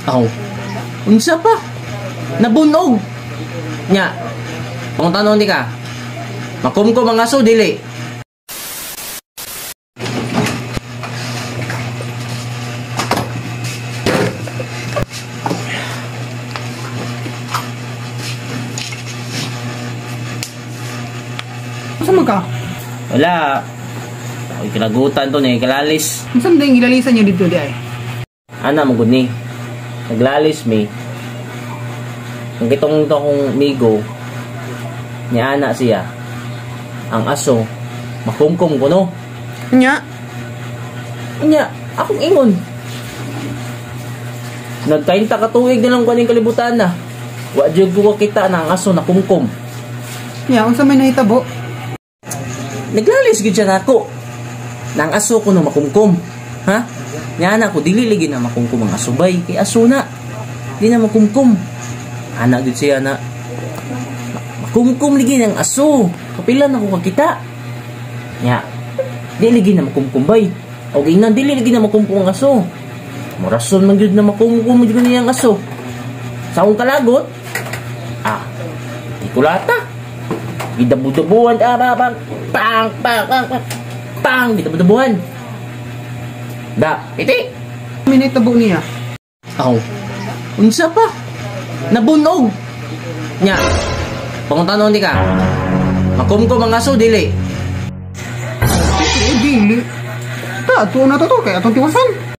Aw. Unsa pa? Nabunog. Nya. Pangutanon di ka. Makumkum ang aso dili. Asa man ka? Wala. Ay kinagutan to ni kalalis. Unsa man gilalisan niyo dito di ay? Ana mo gud ni. Naglalis mi. Ang kitong to kong migo. Ni ana siya. Ang aso makumkum ko no. Nya. Nya, akong ingon. Nagkainta ka tuig na lang kaning kalibutan na. Wa jud ko kita na ang aso na kumkum. Nya, unsa may nahitabo? Naglalis gid siya nako. Nang aso ko no makumkum. Ha? Nya na ko dili ligi na makumkum ang aso bay kay aso na. Di na makumkum. Ana gid siya na. Makumkum ligi ng aso. Kapila na ko kakita. Nya. Di ligi na makumkum bay. O ginan dili lagi na makumkum ang aso. Morason man gyud na makumkum gyud niya ang aso. Sa akong kalagot. Di kulata. Gidabudabuhan pang pang gidabudabuhan. Da, iti. May nahitabo niya. Aw. Unsa pa? Nabunog. Nya. Pangutanon di ka. Makumkum ang aso dili. Dili. Tuwa na to kaya atong tiwasan.